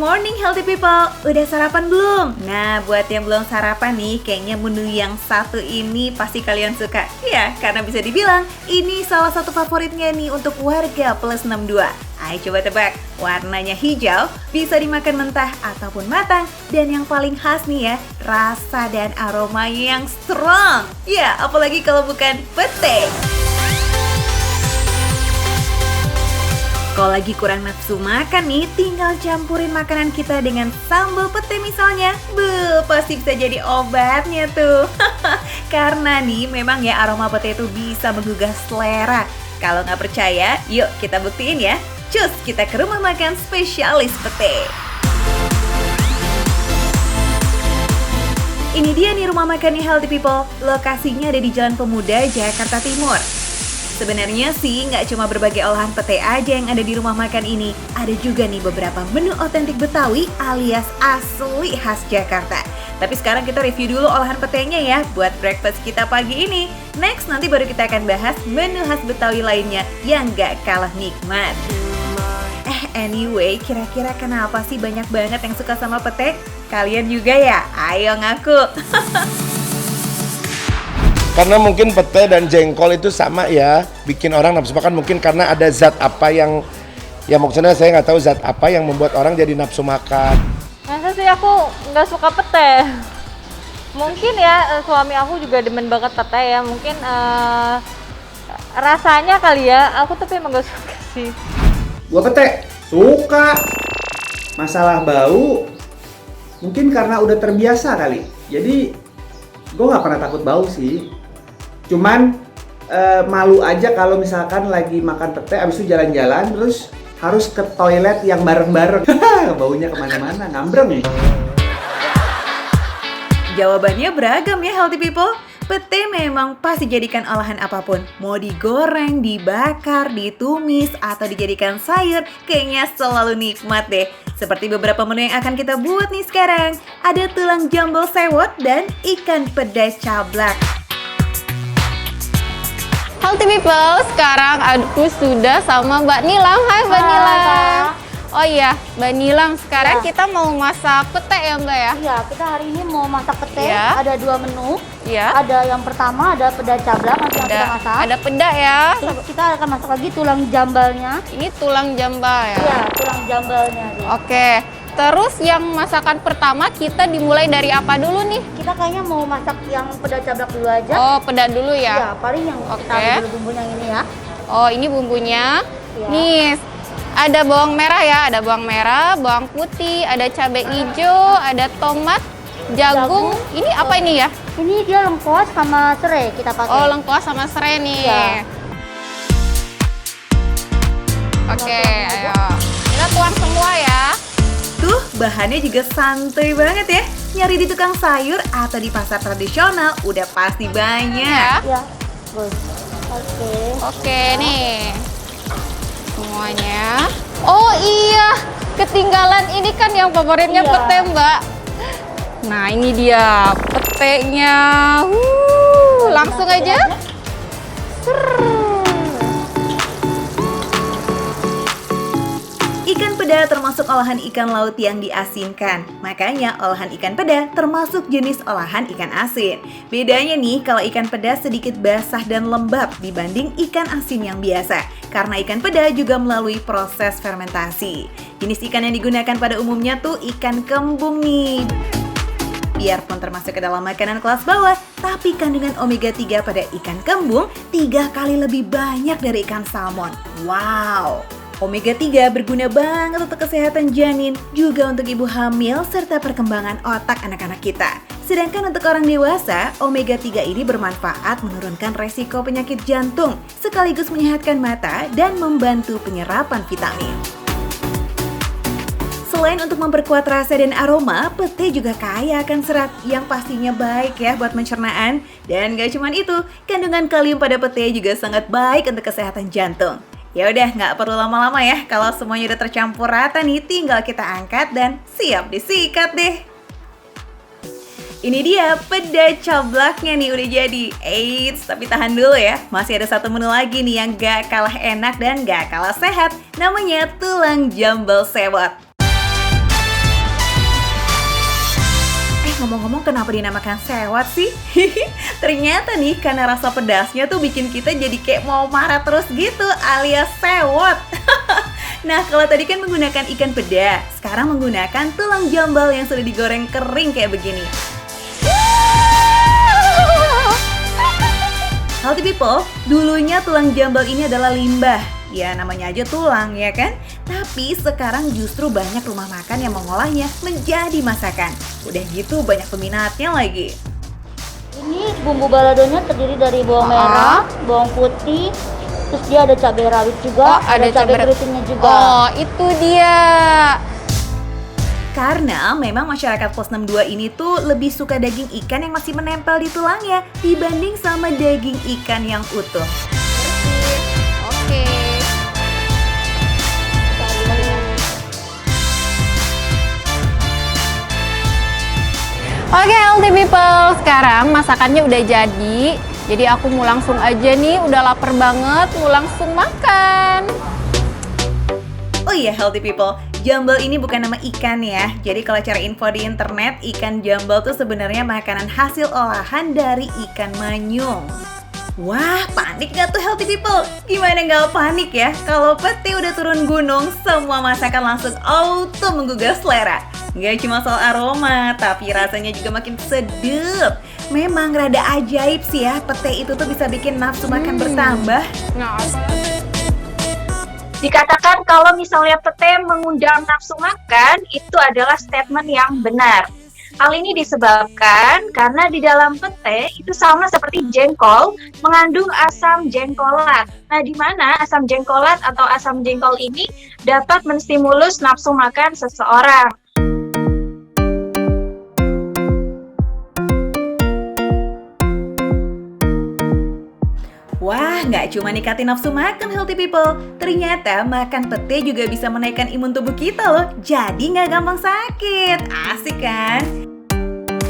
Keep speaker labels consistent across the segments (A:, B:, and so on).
A: morning healthy people, udah sarapan belum? Nah, buat yang belum sarapan nih, kayaknya menu yang satu ini pasti kalian suka. Ya, karena bisa dibilang ini salah satu favoritnya nih untuk warga plus 62. Ayo coba tebak, warnanya hijau, bisa dimakan mentah ataupun matang. Dan yang paling khas nih ya, rasa dan aromanya yang strong. Ya, apalagi kalau bukan pete. Kalau lagi kurang nafsu makan nih, tinggal campurin makanan kita dengan sambal pete misalnya. Pasti bisa jadi obatnya tuh. Karena nih memang ya aroma pete itu bisa menggugah selera. Kalau nggak percaya, yuk kita buktiin ya. Cus, kita ke rumah makan spesialis pete. Ini dia nih rumah makannya Healthy People. Lokasinya ada di Jalan Pemuda, Jakarta Timur. Sebenarnya sih nggak cuma berbagai olahan pete aja yang ada di rumah makan ini. Ada juga nih beberapa menu otentik Betawi alias asli khas Jakarta. Tapi sekarang kita review dulu olahan petenya ya buat breakfast kita pagi ini. Next nanti baru kita akan bahas menu khas Betawi lainnya yang nggak kalah nikmat. Anyway, kira-kira kenapa sih banyak banget yang suka sama pete? Kalian juga ya? Ayo ngaku!
B: Karena mungkin pete dan jengkol itu sama ya, bikin orang nafsu makan mungkin karena ada zat apa yang, ya maksudnya saya nggak tahu zat apa yang membuat orang jadi nafsu makan.
C: Masa sih aku nggak suka pete? Mungkin ya suami aku juga demen banget pete ya, mungkin rasanya kali ya, aku tapi emang nggak suka sih.
D: Gua pete, suka. Masalah bau, mungkin karena udah terbiasa kali. Jadi gue nggak pernah takut bau sih. Cuman malu aja kalau misalkan lagi makan pete abis itu jalan-jalan terus harus ke toilet yang bareng-bareng. Baunya kemana-mana, ngambreng nih.
A: Jawabannya beragam ya Healthy People. Pete memang pas dijadikan olahan apapun. Mau digoreng, dibakar, ditumis, atau dijadikan sayur, kayaknya selalu nikmat deh. Seperti beberapa menu yang akan kita buat nih sekarang. Ada tulang jambal sewot dan ikan peda cablak.
C: Healthy People, sekarang aku sudah sama Mbak Nilam. Hai Mbak Nilam. Oh iya, Mbak Nilam, sekarang kita mau masak pete ya Mbak ya?
E: Iya, kita hari ini mau masak pete.
C: Iya.
E: Ada dua menu.
C: Iya.
E: Ada yang pertama, ada peda cablak nanti yang kita masak.
C: Ada peda ya.
E: Terus kita akan masak lagi tulang jambalnya.
C: Ini tulang jambal ya?
E: Iya, tulang jambalnya.
C: Oke. Terus yang masakan pertama kita dimulai dari apa dulu nih?
E: Kita kayaknya mau masak yang peda cablak dulu aja.
C: Oh, peda dulu ya?
E: Iya, paling yang kita
C: Oke.
E: ambil dulu bumbunya ini ya.
C: Oh, ini bumbunya.
E: Iya.
C: Nih, ada bawang merah ya, ada bawang merah, bawang putih, ada cabai hijau, ada tomat, jagung. Ini apa ini ya?
E: Ini dia lengkuas sama serai kita pakai.
C: Oh, lengkuas sama serai nih.
E: Iya.
C: Oke, ayo. Kita tuang semua ya.
A: Tuh, bahannya juga santai banget ya. Nyari di tukang sayur atau di pasar tradisional udah pasti banyak.
C: Ya.
E: Iya. Bos. Oke.
C: Oke, nih. Semuanya. Oh iya, ketinggalan ini kan yang favoritnya
E: Iya.
C: pete, Mbak. Nah, ini dia petenya. Langsung aja.
A: Ikan peda termasuk olahan ikan laut yang diasinkan. Makanya olahan ikan peda termasuk jenis olahan ikan asin. Bedanya nih kalau ikan peda sedikit basah dan lembab dibanding ikan asin yang biasa. Karena ikan peda juga melalui proses fermentasi. Jenis ikan yang digunakan pada umumnya tuh ikan kembung nih. Biarpun termasuk ke dalam makanan kelas bawah, tapi kandungan omega 3 pada ikan kembung 3 kali lebih banyak dari ikan salmon. Wow! Omega 3 berguna banget untuk kesehatan janin, juga untuk ibu hamil, serta perkembangan otak anak-anak kita. Sedangkan untuk orang dewasa, omega 3 ini bermanfaat menurunkan resiko penyakit jantung, sekaligus menyehatkan mata dan membantu penyerapan vitamin. Selain untuk memperkuat rasa dan aroma, pete juga kaya akan serat yang pastinya baik ya buat pencernaan. Dan gak cuma itu, kandungan kalium pada pete juga sangat baik untuk kesehatan jantung. Ya udah, nggak perlu lama-lama ya. Kalau semuanya udah tercampur rata nih, tinggal kita angkat dan siap disikat deh. Ini dia peda cablaknya nih udah jadi. Eits, tapi tahan dulu ya. Masih ada satu menu lagi nih yang gak kalah enak dan gak kalah sehat. Namanya tulang jambal sewot. ngomong-ngomong kenapa dinamakan sewot sih? Ternyata nih karena rasa pedasnya tuh bikin kita jadi kayak mau marah terus gitu alias sewot. Nah kalau tadi kan menggunakan ikan peda, sekarang menggunakan tulang jambal yang sudah digoreng kering kayak begini. Healthy people, dulunya tulang jambal ini adalah limbah. Ya namanya aja tulang ya kan? Tapi sekarang justru banyak rumah makan yang mengolahnya menjadi masakan. Udah gitu banyak peminatnya lagi.
E: Ini bumbu baladonya terdiri dari bawang merah, bawang putih, terus dia ada cabai rawit juga, ada cabai keritingnya juga.
C: Oh, itu dia.
A: Karena memang masyarakat pos 62 ini tuh lebih suka daging ikan yang masih menempel di tulangnya dibanding sama daging ikan yang utuh.
C: Oke. Oke, healthy people, sekarang masakannya udah jadi. Jadi aku mau langsung aja nih, udah lapar banget, mau langsung makan.
A: Oh iya healthy people, jambal ini bukan nama ikan ya. Jadi kalau cari info di internet, ikan jambal tuh sebenarnya makanan hasil olahan dari ikan manyung. Wah, panik gak tuh healthy people? Gimana gak panik ya? Kalau pete udah turun gunung, semua masakan langsung auto menggugah selera. Gak cuma soal aroma, tapi rasanya juga makin sedap. Memang rada ajaib sih ya, pete itu tuh bisa bikin nafsu makan bertambah.
C: Nah,
F: Dikatakan kalau misalnya pete mengundang nafsu makan, itu adalah statement yang benar. Hal ini disebabkan karena di dalam pete itu sama seperti jengkol, mengandung asam jengkolat. Nah, di mana asam jengkolat atau asam jengkol ini dapat menstimulus nafsu makan seseorang.
A: Wah, nggak cuma nikatin nafsu makan healthy people. Ternyata makan pete juga bisa menaikkan imun tubuh kita loh. Jadi nggak gampang sakit. Asik kan?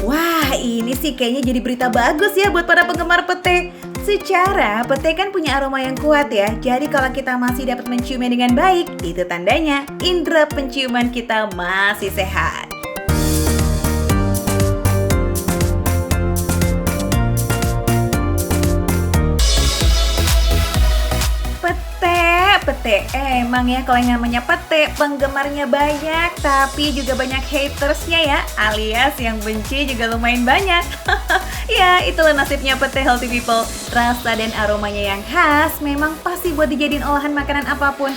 A: Wah, ini sih kayaknya jadi berita bagus ya buat para penggemar pete. Secara pete kan punya aroma yang kuat ya. Jadi kalau kita masih dapat menciumnya dengan baik, itu tandanya indera penciuman kita masih sehat. Pete, emang ya kalau yang namanya pete penggemarnya banyak, tapi juga banyak hatersnya ya, alias yang benci juga lumayan banyak. Ya, itulah nasibnya pete healthy people. Rasa dan aromanya yang khas memang pasti buat dijadiin olahan makanan apapun.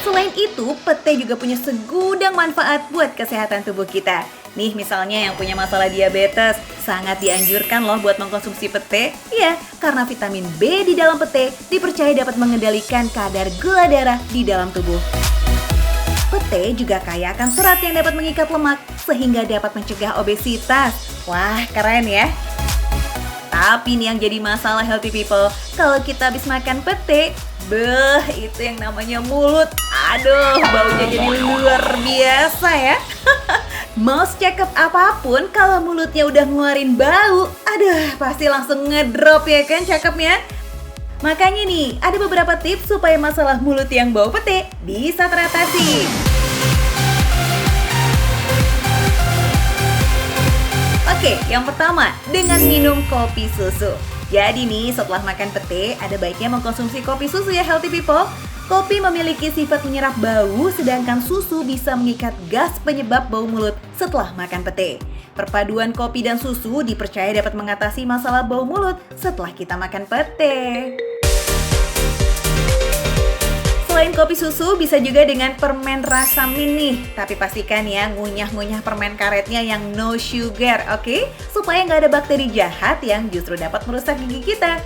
A: Selain itu, pete juga punya segudang manfaat buat kesehatan tubuh kita. Nih misalnya yang punya masalah diabetes, sangat dianjurkan loh buat mengkonsumsi pete. Ya, karena vitamin B di dalam pete dipercaya dapat mengendalikan kadar gula darah di dalam tubuh. Pete juga kaya akan serat yang dapat mengikat lemak sehingga dapat mencegah obesitas. Wah, keren ya. Tapi nih yang jadi masalah healthy people, kalau kita habis makan pete, itu yang namanya mulut. Aduh, baunya jadi luar biasa ya. Mau cakep apapun, kalau mulutnya udah ngeluarin bau, aduh pasti langsung ngedrop ya kan cakepnya. Makanya nih, ada beberapa tips supaya masalah mulut yang bau pete bisa teratasi. Oke, yang pertama, dengan minum kopi susu. Jadi nih, setelah makan pete, ada baiknya mengkonsumsi kopi susu ya healthy people. Kopi memiliki sifat menyerap bau, sedangkan susu bisa mengikat gas penyebab bau mulut setelah makan pete. Perpaduan kopi dan susu dipercaya dapat mengatasi masalah bau mulut setelah kita makan pete. Selain kopi susu, bisa juga dengan permen rasa mint nih. Tapi pastikan ya, ngunyah-ngunyah permen karetnya yang no sugar, oke? Supaya nggak ada bakteri jahat yang justru dapat merusak gigi kita.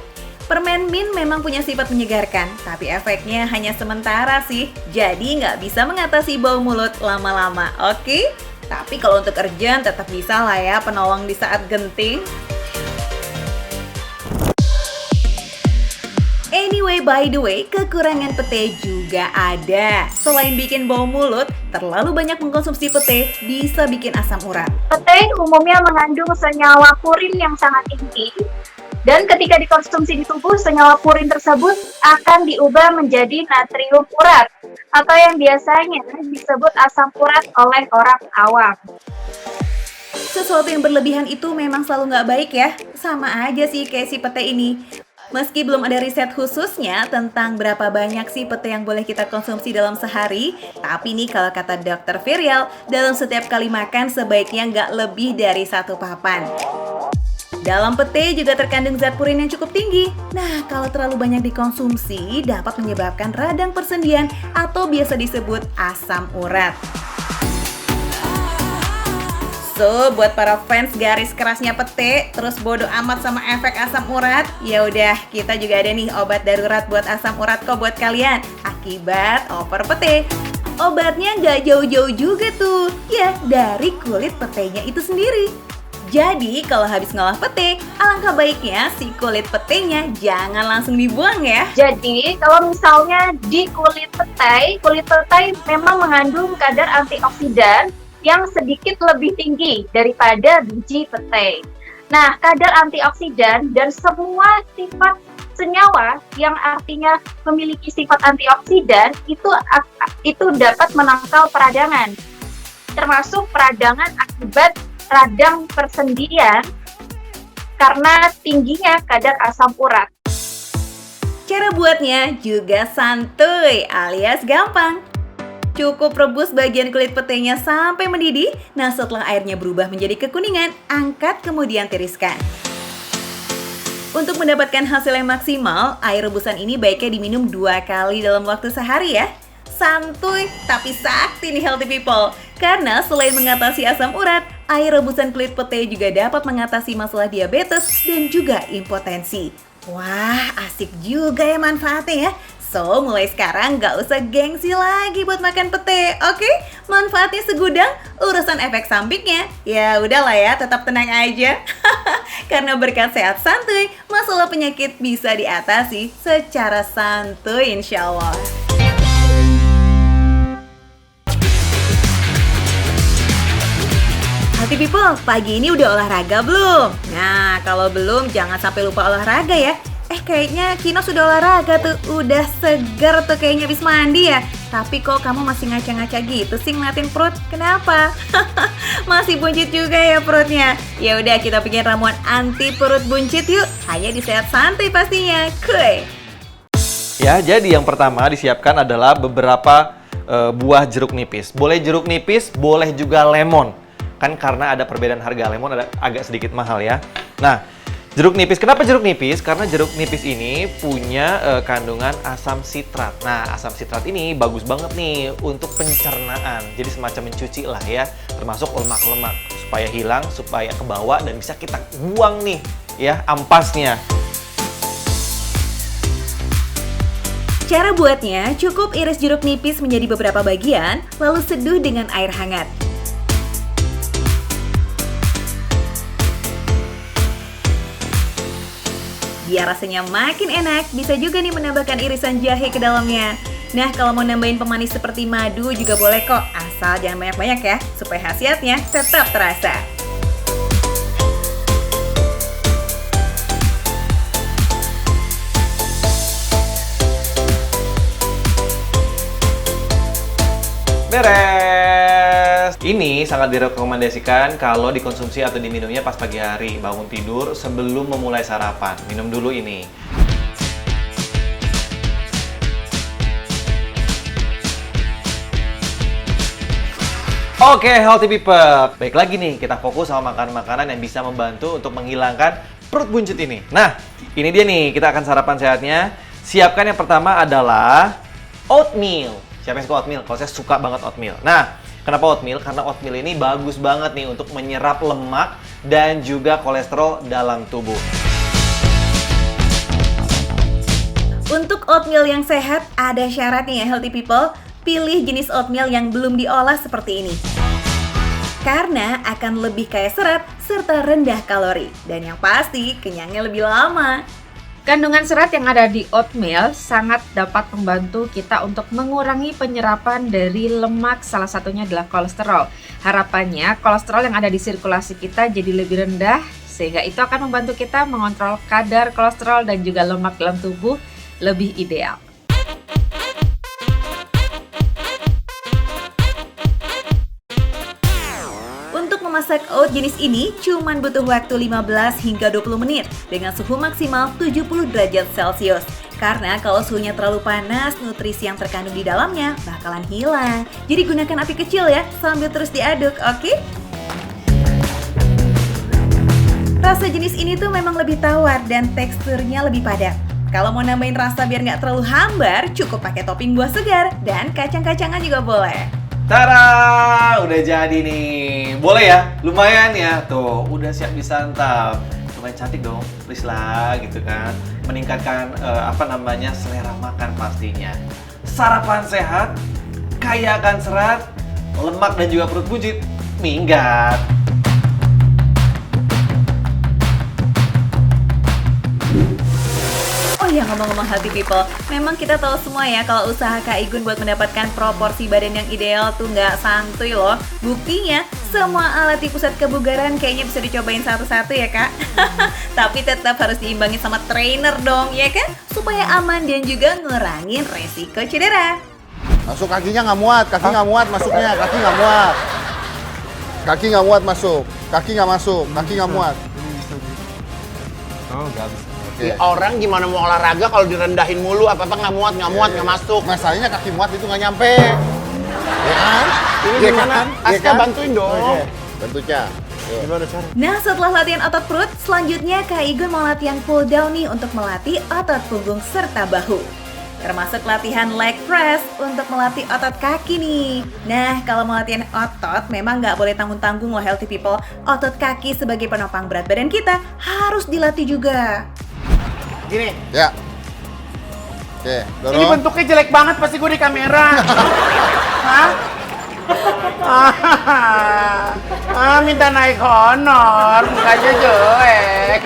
A: Permen mint memang punya sifat menyegarkan, tapi efeknya hanya sementara sih. Jadi nggak bisa mengatasi bau mulut lama-lama, oke? Tapi kalau untuk urgent tetap bisa lah ya penolong di saat genting. Anyway, by the way, kekurangan pete juga ada. Selain bikin bau mulut, terlalu banyak mengkonsumsi pete bisa bikin asam urat.
F: Pete umumnya mengandung senyawa purin yang sangat tinggi. Dan ketika dikonsumsi di tubuh, senyawa purin tersebut akan diubah menjadi natrium urat. atau yang biasanya disebut asam urat oleh orang awam.
A: Sesuatu yang berlebihan itu memang selalu nggak baik ya. Sama aja sih kayak si pete ini. Meski belum ada riset khususnya tentang berapa banyak sih pete yang boleh kita konsumsi dalam sehari, tapi nih kalau kata Dr. Virial, dalam setiap kali makan sebaiknya nggak lebih dari 1 papan. Dalam pete juga terkandung zat purin yang cukup tinggi. Nah, kalau terlalu banyak dikonsumsi dapat menyebabkan radang persendian atau biasa disebut asam urat. So, buat para fans garis kerasnya pete, terus bodo amat sama efek asam urat, ya udah, kita juga ada nih obat darurat buat asam urat kok buat kalian akibat over pete. Obatnya nggak jauh-jauh juga tuh, ya dari kulit petenya itu sendiri. Jadi, kalau habis ngolah pete, alangkah baiknya si kulit petenya jangan langsung dibuang ya.
F: Jadi, kalau misalnya di kulit petai memang mengandung kadar antioksidan yang sedikit lebih tinggi daripada biji petai. Nah, kadar antioksidan dan semua sifat senyawa yang artinya memiliki sifat antioksidan itu dapat menangkal peradangan, termasuk peradangan akibat radang persendian karena tingginya kadar asam urat.
A: Cara buatnya juga santuy alias gampang. Cukup rebus bagian kulit petenya sampai mendidih. Nah, setelah airnya berubah menjadi kekuningan, angkat kemudian tiriskan. Untuk mendapatkan hasil yang maksimal, air rebusan ini baiknya diminum 2 kali dalam waktu sehari ya. Santuy tapi sakti nih healthy people. Karena selain mengatasi asam urat, air rebusan kulit pete juga dapat mengatasi masalah diabetes dan juga impotensi. Wah, asik juga ya manfaatnya ya. So, mulai sekarang nggak usah gengsi lagi buat makan pete, oke? Manfaatnya segudang, urusan efek sampingnya, ya udahlah ya, tetap tenang aja. Karena berkat sehat santuy, masalah penyakit bisa diatasi secara santuy insya Allah. Healthy people, pagi ini udah olahraga belum? Nah, kalau belum jangan sampai lupa olahraga ya. Kayaknya Kino sudah olahraga tuh, udah segar tuh kayaknya habis mandi ya. Tapi kok kamu masih ngaca-ngaca gitu sih ngeliatin perut? Kenapa? Masih buncit juga ya perutnya. Ya udah kita bikin ramuan anti perut buncit yuk. Hanya di Sehat Santuy pastinya. Kuy.
G: Ya, jadi yang pertama disiapkan adalah beberapa buah jeruk nipis. Boleh jeruk nipis, boleh juga lemon. Kan karena ada perbedaan harga, lemon agak sedikit mahal ya. Nah, jeruk nipis, kenapa jeruk nipis? Karena jeruk nipis ini punya kandungan asam sitrat. Nah, asam sitrat ini bagus banget nih untuk pencernaan. Jadi semacam mencuci lah ya, termasuk lemak-lemak supaya hilang, supaya kebawa dan bisa kita buang nih ya ampasnya.
A: Cara buatnya, cukup iris jeruk nipis menjadi beberapa bagian, lalu seduh dengan air hangat. Biar rasanya makin enak, bisa juga nih menambahkan irisan jahe ke dalamnya. Nah, kalau mau nambahin pemanis seperti madu juga boleh kok, asal jangan banyak-banyak ya, supaya khasiatnya tetap terasa.
G: Beres! Ini sangat direkomendasikan kalau dikonsumsi atau diminumnya pas pagi hari, bangun tidur sebelum memulai sarapan. Minum dulu ini. Oke, healthy people. Baik lagi nih, kita fokus sama makanan-makanan yang bisa membantu untuk menghilangkan perut buncit ini. Nah, ini dia nih, kita akan sarapan sehatnya. Siapkan yang pertama adalah oatmeal. Siapa yang suka oatmeal? Kalau saya suka banget oatmeal. Nah, kenapa oatmeal? Karena oatmeal ini bagus banget nih untuk menyerap lemak dan juga kolesterol dalam tubuh.
A: Untuk oatmeal yang sehat, ada syaratnya ya healthy people. Pilih jenis oatmeal yang belum diolah seperti ini. Karena akan lebih kaya serat serta rendah kalori. Dan yang pasti, kenyangnya lebih lama.
H: Kandungan serat yang ada di oatmeal sangat dapat membantu kita untuk mengurangi penyerapan dari lemak, salah satunya adalah kolesterol. Harapannya kolesterol yang ada di sirkulasi kita jadi lebih rendah, sehingga itu akan membantu kita mengontrol kadar kolesterol dan juga lemak dalam tubuh lebih ideal.
A: Memasak oat jenis ini cuma butuh waktu 15 hingga 20 menit dengan suhu maksimal 70 derajat Celcius. Karena kalau suhunya terlalu panas, nutrisi yang terkandung di dalamnya bakalan hilang. Jadi gunakan api kecil ya, sambil terus diaduk, oke? Rasa jenis ini tuh memang lebih tawar dan teksturnya lebih padat. Kalau mau nambahin rasa biar nggak terlalu hambar, cukup pakai topping buah segar dan kacang-kacangan juga boleh.
G: Tara, udah jadi nih. Boleh ya? Lumayan ya. Tuh, udah siap disantap. Lumayan cantik dong, please lah gitu kan. Meningkatkan selera makan pastinya. Sarapan sehat, kaya akan serat, lemak dan juga perut buncit. Minggat.
A: Oh ya, ngomong-ngomong healthy people, memang kita tahu semua ya kalau usaha Kak Igun buat mendapatkan proporsi badan yang ideal tuh nggak santuy loh. Buktinya, semua alat di pusat kebugaran kayaknya bisa dicobain satu-satu ya Kak. Tapi tetap harus diimbangi sama trainer dong, ya kan? Supaya aman dan juga ngurangin resiko cedera.
I: Masuk kakinya nggak muat, kaki nggak muat masuknya, kaki nggak muat. Kaki nggak muat masuk, kaki nggak masuk, kaki nggak muat.
G: Oh, nggak bisa.
I: Oke.
J: Orang gimana mau olahraga kalau direndahin mulu, apa-apa nggak muat, nggak masuk.
I: Masalahnya kaki muat itu nggak nyampe. Ya kan?
J: Ini
I: Ya
J: gimana?
I: kan? Ya
J: Aska
I: kan?
J: bantuin dong.
I: Oke. Bantu Ca. Gimana cara?
A: Nah, setelah latihan otot perut, selanjutnya Kak Igun mau latihan pull down nih untuk melatih otot punggung serta bahu. Termasuk latihan leg press untuk melatih otot kaki nih. Nah, kalau mau latihan otot, memang nggak boleh tanggung-tanggung loh healthy people. Otot kaki sebagai penopang berat badan kita harus dilatih juga.
J: Gini,
I: Ya. Oke,
J: ini
I: dorong.
J: bentuknya jelek banget pasti gue di kamera. Hah? Minta naik honor, mukanya jelek.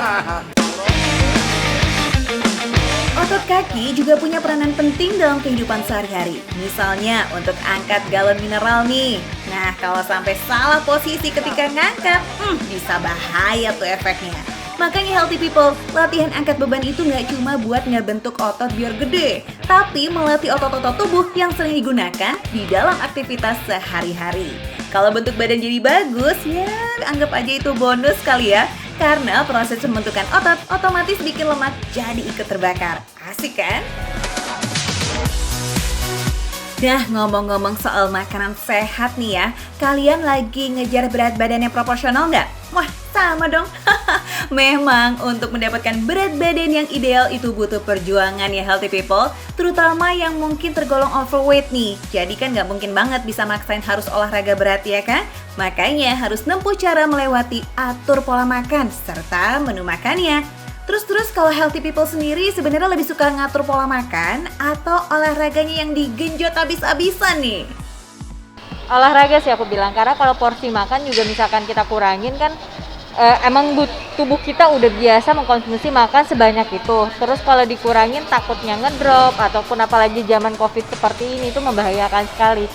A: Otot kaki juga punya peranan penting dalam kehidupan sehari-hari. Misalnya untuk angkat galon mineral nih. Nah, kalau sampai salah posisi ketika ngangkat, bisa bahaya tuh efeknya. Makanya healthy people, latihan angkat beban itu nggak cuma buat ngebentuk otot biar gede, tapi melatih otot-otot tubuh yang sering digunakan di dalam aktivitas sehari-hari. Kalau bentuk badan jadi bagus, ya anggap aja itu bonus kali ya. Karena proses pembentukan otot otomatis bikin lemak jadi ikut terbakar. Asik kan? Nah, ngomong-ngomong soal makanan sehat nih ya, kalian lagi ngejar berat badan yang proporsional nggak? Wah, sama dong. Memang untuk mendapatkan berat badan yang ideal itu butuh perjuangan ya healthy people, terutama yang mungkin tergolong overweight nih. Jadi kan nggak mungkin banget bisa maksain harus olahraga berat ya kan? Makanya harus nempuh cara melewati atur pola makan serta menu makannya. Terus kalau healthy people sendiri sebenarnya lebih suka ngatur pola makan atau olahraganya yang digenjot abis-abisan nih?
E: Olahraga sih aku bilang, karena kalau porsi makan juga misalkan kita kurangin kan, emang tubuh kita udah biasa mengkonsumsi makan sebanyak itu. Terus kalau dikurangin takutnya ngedrop, ataupun apalagi zaman covid seperti ini itu membahayakan sekali.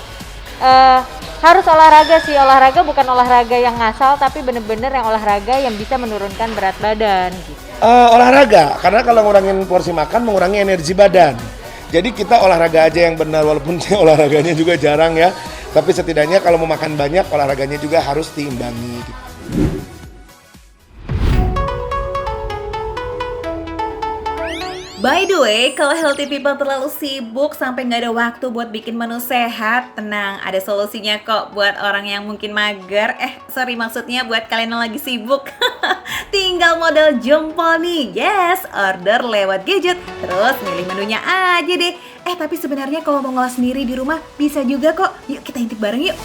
E: Harus olahraga sih, olahraga bukan olahraga yang ngasal, tapi bener-bener yang olahraga yang bisa menurunkan berat badan gitu.
B: Olahraga, karena kalau ngurangin porsi makan mengurangi energi badan. Jadi kita olahraga aja yang benar, walaupun olahraganya juga jarang ya. Tapi setidaknya kalau mau makan banyak, olahraganya juga harus diimbangi.
A: By the way, kalau healthy people terlalu sibuk sampai nggak ada waktu buat bikin menu sehat, tenang, ada solusinya kok buat orang yang mungkin mager. Maksudnya buat kalian yang lagi sibuk. Tinggal modal jempol nih. Yes, order lewat gadget, terus milih menunya aja deh. Tapi sebenarnya kalau mau ngolah sendiri di rumah bisa juga kok. Yuk kita intip bareng yuk.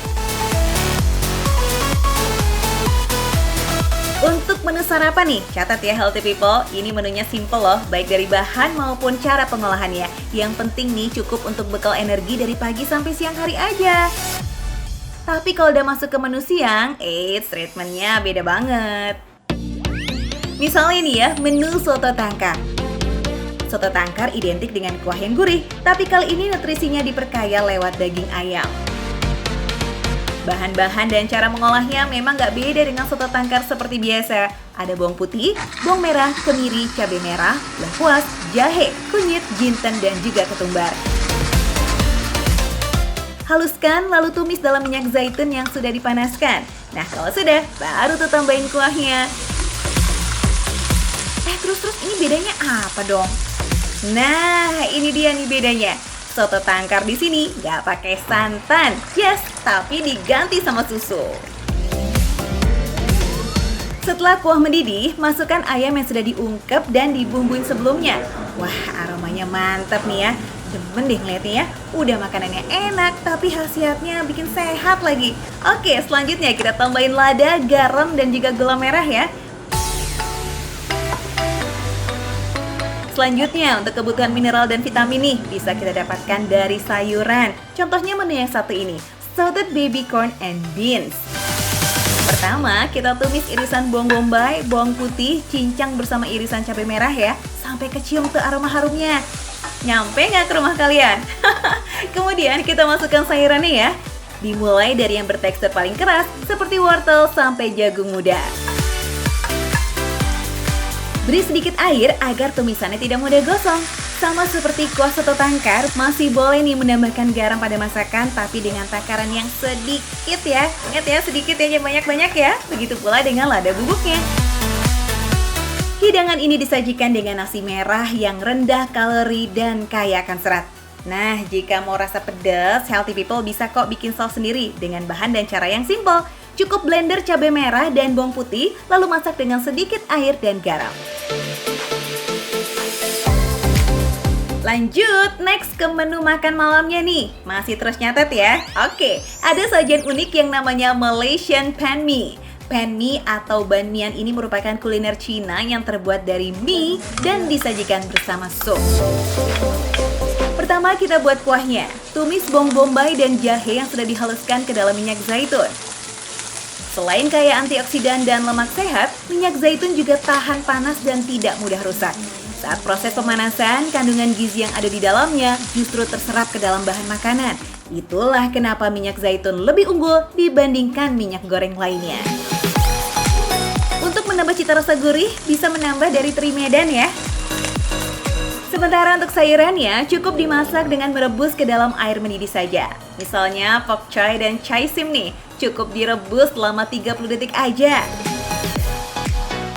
A: Untuk menu sarapan nih, catat ya healthy people, ini menunya simple loh, baik dari bahan maupun cara pengolahannya. Yang penting nih cukup untuk bekal energi dari pagi sampai siang hari aja. Tapi kalau udah masuk ke menu siang, treatmentnya beda banget. Misalnya nih ya, menu soto tangkar. Soto tangkar identik dengan kuah yang gurih, tapi kali ini nutrisinya diperkaya lewat daging ayam. Bahan-bahan dan cara mengolahnya memang nggak beda dengan soto tangkar seperti biasa. Ada bawang putih, bawang merah, kemiri, cabai merah, lengkuas, jahe, kunyit, jinten, dan juga ketumbar. Haluskan lalu tumis dalam minyak zaitun yang sudah dipanaskan. Nah, kalau sudah, baru tuh tambahin kuahnya. Terus ini bedanya apa dong? Nah, ini dia nih bedanya. Soto tangkar di sini nggak pakai santan, yes, tapi diganti sama susu. Setelah kuah mendidih, masukkan ayam yang sudah diungkep dan dibumbuin sebelumnya. Wah, aromanya mantap nih ya. Demen deh ngeliatnya ya. Udah makanannya enak, tapi khasiatnya bikin sehat lagi. Oke, selanjutnya kita tambahin lada, garam, dan juga gula merah ya. Selanjutnya, untuk kebutuhan mineral dan vitamin nih, bisa kita dapatkan dari sayuran. Contohnya menu yang satu ini, salted baby corn and beans. Pertama, kita tumis irisan bawang bombay, bawang putih, cincang bersama irisan cabai merah ya, sampai kecium tuh aroma harumnya. Nyampe nggak ke rumah kalian? Kemudian kita masukkan sayurannya ya. Dimulai dari yang bertekstur paling keras, seperti wortel sampai jagung muda. Beri sedikit air agar tumisannya tidak mudah gosong. Sama seperti kuah soto tangkar, masih boleh nih menambahkan garam pada masakan, tapi dengan takaran yang sedikit ya. Ingat ya, sedikit ya, banyak-banyak ya. Begitu pula dengan lada bubuknya. Hidangan ini disajikan dengan nasi merah yang rendah kalori dan kaya akan serat. Nah, jika mau rasa pedas, healthy people bisa kok bikin saus sendiri dengan bahan dan cara yang simple. Cukup blender cabai merah dan bawang putih, lalu masak dengan sedikit air dan garam. Lanjut, next ke menu makan malamnya nih. Masih terus nyatet ya? Oke, ada sajian unik yang namanya Malaysian Pan Mee. Pan Mee atau ban mian ini merupakan kuliner Cina yang terbuat dari mie dan disajikan bersama sup. Pertama kita buat kuahnya. Tumis bawang bombay dan jahe yang sudah dihaluskan ke dalam minyak zaitun. Selain kaya antioksidan dan lemak sehat, minyak zaitun juga tahan panas dan tidak mudah rusak. Saat proses pemanasan, kandungan gizi yang ada di dalamnya justru terserap ke dalam bahan makanan. Itulah kenapa minyak zaitun lebih unggul dibandingkan minyak goreng lainnya. Untuk menambah cita rasa gurih, bisa menambah dari teri Medan ya. Sementara untuk sayurannya, cukup dimasak dengan merebus ke dalam air mendidih saja. Misalnya pok choy dan chai sim nih, cukup direbus selama 30 detik aja.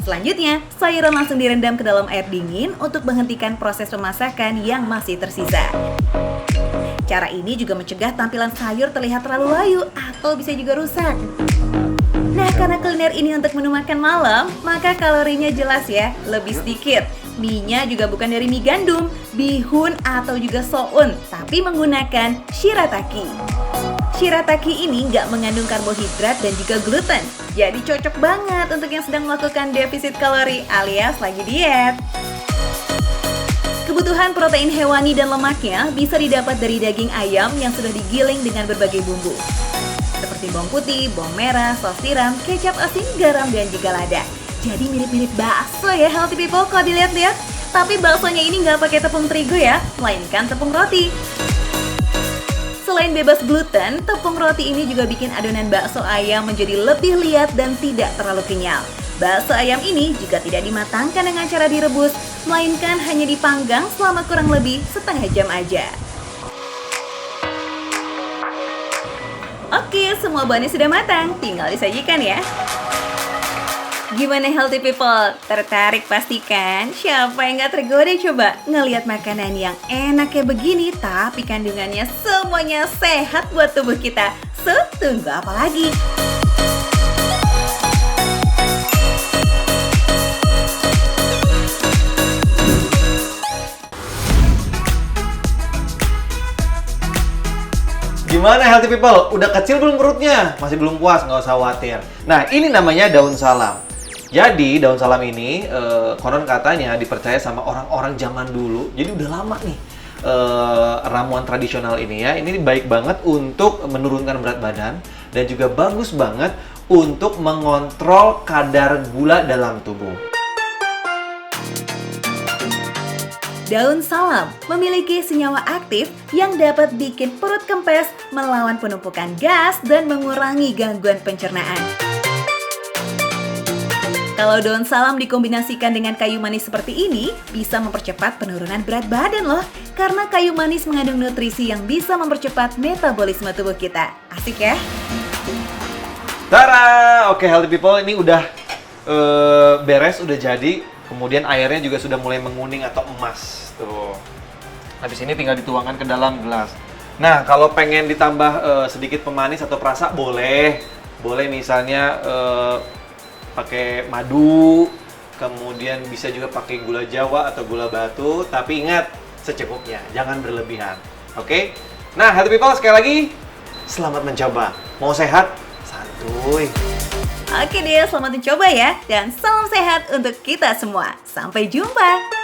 A: Selanjutnya, sayuran langsung direndam ke dalam air dingin untuk menghentikan proses pemasakan yang masih tersisa. Cara ini juga mencegah tampilan sayur terlihat terlalu layu atau bisa juga rusak. Nah, karena kuliner ini untuk menu makan malam, maka kalorinya jelas ya, lebih sedikit. Mie-nya juga bukan dari mie gandum, bihun atau juga soun, tapi menggunakan shirataki. Shirataki ini nggak mengandung karbohidrat dan juga gluten, jadi cocok banget untuk yang sedang melakukan defisit kalori alias lagi diet. Kebutuhan protein hewani dan lemaknya bisa didapat dari daging ayam yang sudah digiling dengan berbagai bumbu. Seperti bawang putih, bawang merah, saus tiram, kecap asin, garam, dan juga lada. Jadi mirip-mirip bakso ya healthy people kalau dilihat-lihat. Tapi baksonya ini nggak pakai tepung terigu ya, melainkan tepung roti. Selain bebas gluten, tepung roti ini juga bikin adonan bakso ayam menjadi lebih liat dan tidak terlalu kenyal. Bakso ayam ini juga tidak dimatangkan dengan cara direbus, melainkan hanya dipanggang selama kurang lebih setengah jam aja. Oke, semua bahannya sudah matang, tinggal disajikan ya. Gimana healthy people? Tertarik pastikan? Siapa yang gak tergoda coba ngelihat makanan yang enak kayak begini tapi kandungannya semuanya sehat buat tubuh kita. So, tunggu apa lagi?
G: Gimana healthy people? Udah kecil belum perutnya? Masih belum puas, nggak usah khawatir. Nah, ini namanya daun salam. Jadi, daun salam ini konon katanya dipercaya sama orang-orang zaman dulu. Jadi udah lama nih ramuan tradisional ini ya. Ini baik banget untuk menurunkan berat badan dan juga bagus banget untuk mengontrol kadar gula dalam tubuh.
A: Daun salam memiliki senyawa aktif yang dapat bikin perut kempes, melawan penumpukan gas, dan mengurangi gangguan pencernaan. Kalau daun salam dikombinasikan dengan kayu manis seperti ini, bisa mempercepat penurunan berat badan loh. Karena kayu manis mengandung nutrisi yang bisa mempercepat metabolisme tubuh kita. Asik ya?
G: Tara, oke healthy people, ini udah beres, udah jadi. Kemudian airnya juga sudah mulai menguning atau emas. Tuh. Habis ini tinggal dituangkan ke dalam gelas. Nah, kalau pengen ditambah sedikit pemanis atau perasa boleh. Boleh misalnya pakai madu, kemudian bisa juga pakai gula Jawa atau gula batu, tapi ingat secukupnya, jangan berlebihan. Oke? Nah, healthy people sekali lagi selamat mencoba. Mau sehat? Santuy.
A: Oke deh, selamat mencoba ya. Dan salam sehat untuk kita semua. Sampai jumpa.